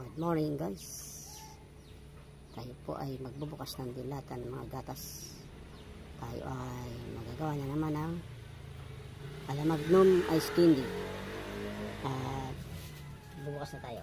Good morning guys. Tayo po ay magbubukas ng dilata ng mga gatas. Tayo ay magagawa na naman ng Alamagnum ice candy. At bubukas na tayo.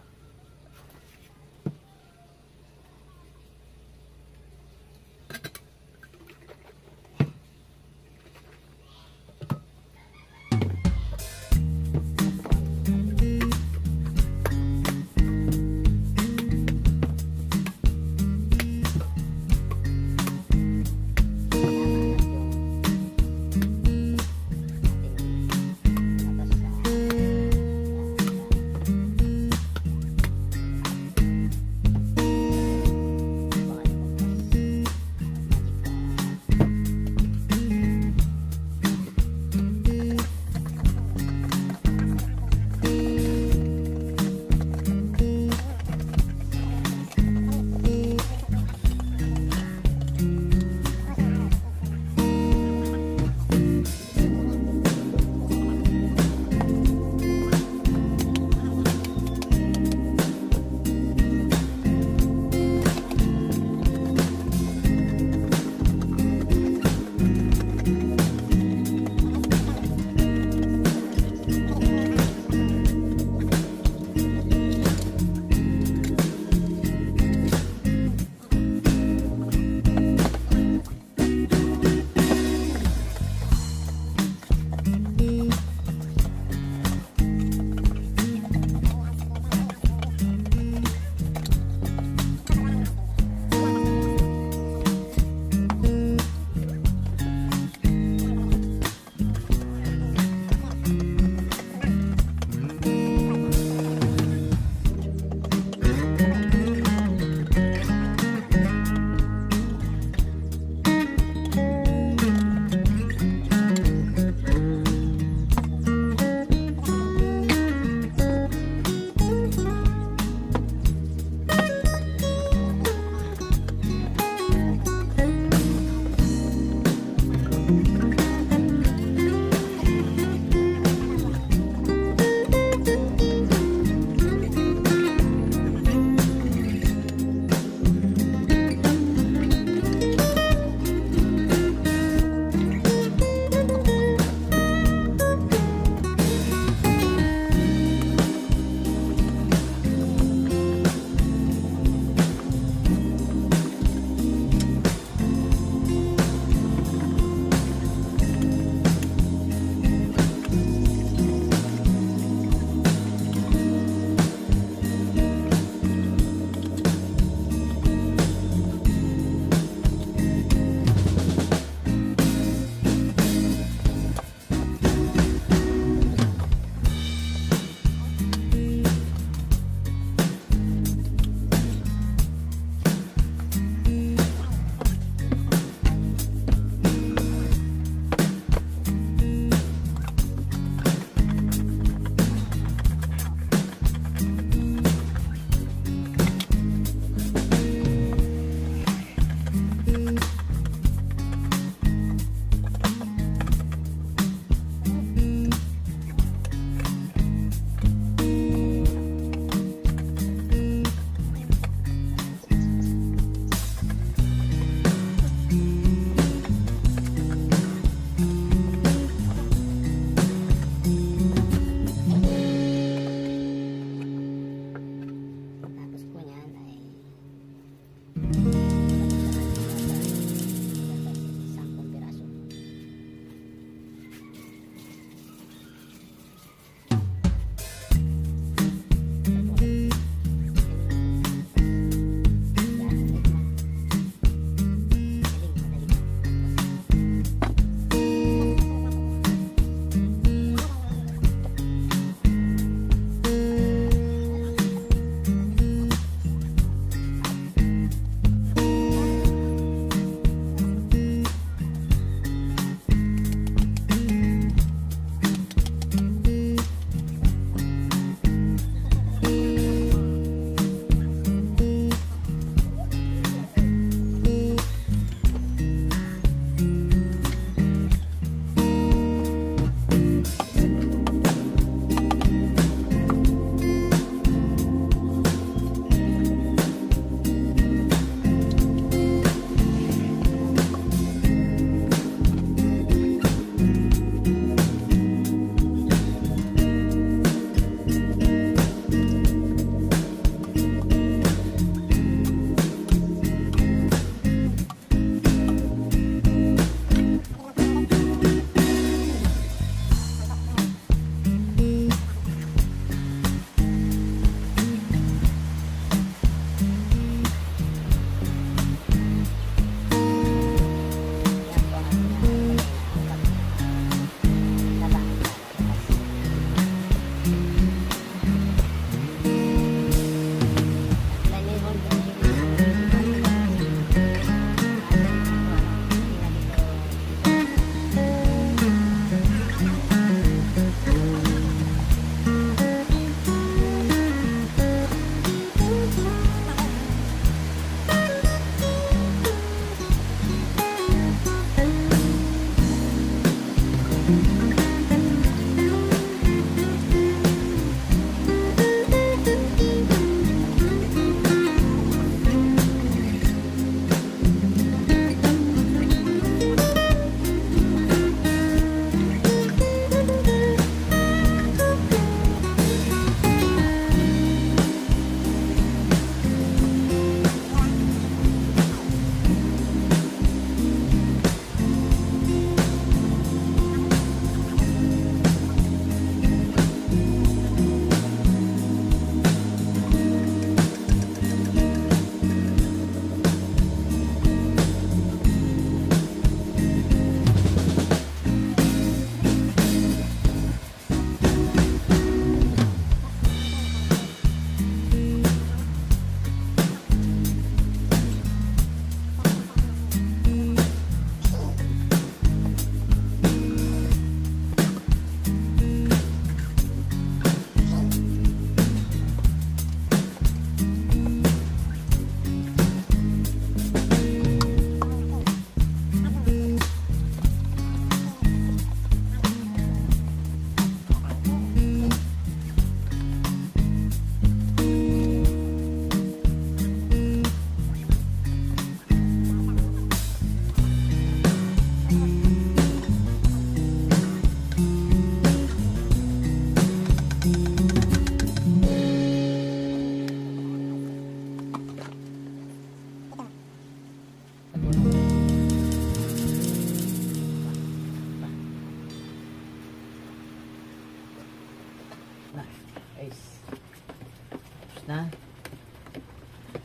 na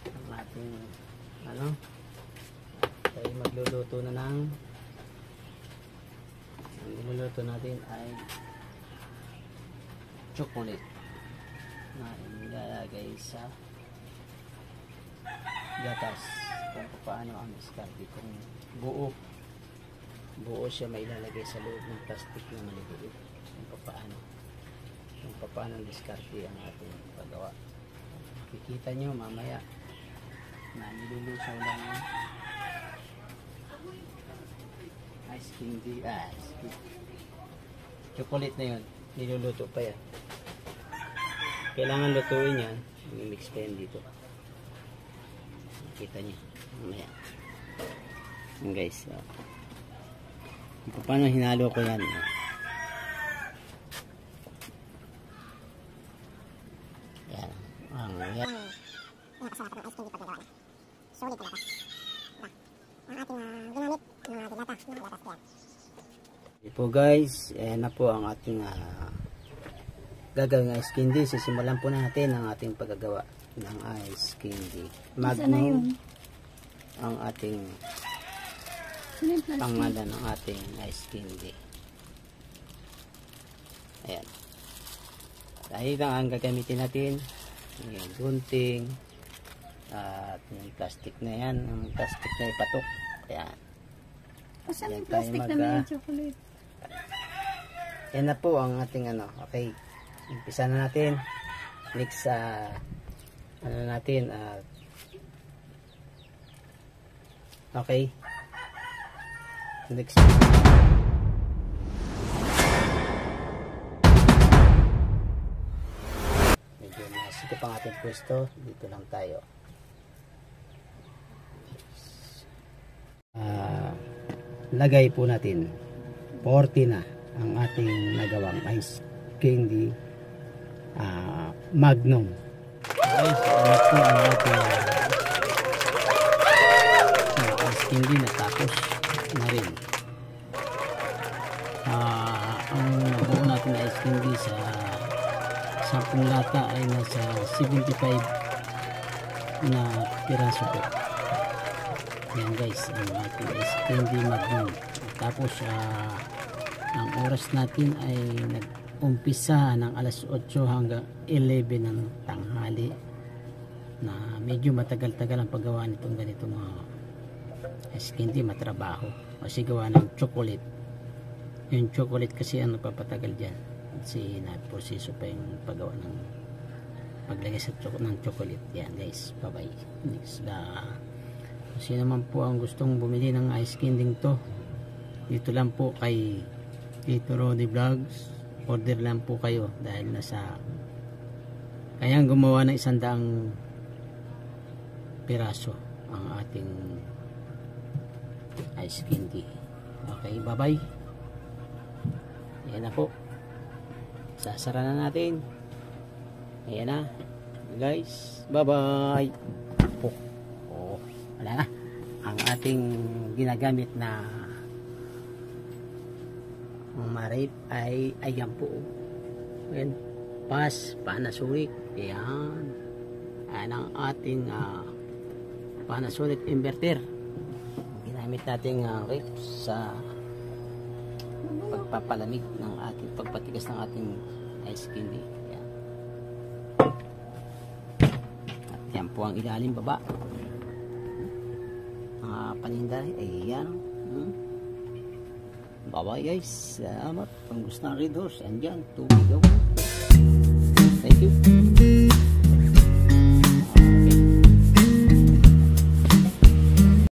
ang ating ano, tayo magluluto na ng ang niluluto natin ay chocolate na ilalagay sa gatas. Kung paano ang diskarte, kung buo siya may ilalagay sa loob ng plastic na maliliit, kung paano ang diskarte ang ating paggawa. Kikita nyo mamaya na nilulusaw lang ice candy, chocolate na yun, niluluto pa yan. Kailangan lutuin yan, i-mix pa yan dito. Kita nyo mamaya yan guys. Paano hinalo ko yan. Yan yan solid na ang ating ginamit ng dilata ng gatas yan. Po guys, ayan na po ang ating gagawing ice candy. Sisimulan po natin ang ating paggagawa ng ice candy. Magnum ang ating pangalan ng ating ice candy. Ayan. Dahil ang gagamitin natin, yung gunting at yung plastic na yan, yung plastic na ipatok. Ayan. Saan yung plastic na may chocolate? Yan na po ang ating ano. Okay. Umpisa na natin. Next ano natin okay. Next. Medyo masikip ang ating pwesto. Dito lang tayo. Lagay po natin 40 na ang ating nagawang ice candy Magnum. Guys, ano po ang ating ice candy natapos na rin. Ang nabuo natin na ice candy sa 10 lata ay nasa 75 na piraso po. Yan guys, ang ating ice candy Magnum. Tapos ang oras natin ay nag-umpisa ng alas 8 hanggang 11 ng tanghali, na medyo matagal-tagal ang paggawa nitong ganitong ice candy. Matrabaho kasi gawa ng chocolate. Yung chocolate kasi ang napapatagal dyan kasi na-proseso pa yung paggawa ng paglagay sa ng chocolate. Yan guys, bye bye. Next kasi naman po ang gustong bumili ng ice candy to, dito lang po kay Tito Rody Vlogs, order lang po kayo dahil nasa kayang gumawa ng 100 piraso ang ating ice candy. Okay, bye bye. Ayan na po, sasara na natin. Ayan na guys, bye bye. Wala na ang ating ginagamit na marip ay ayan po. Ayan, Panasonic. Ayan, ang ating Panasonic inverter. Ginamit natin rip sa pagpapalamig ng ating pagpatigas ng ating ice candy. Ayan. At yan po ang ilalim baba. Paninda. Ayan. Bye bye guys. Salamat. Kung gusto ng Red Horse, andyan. Tubig ako. Thank you.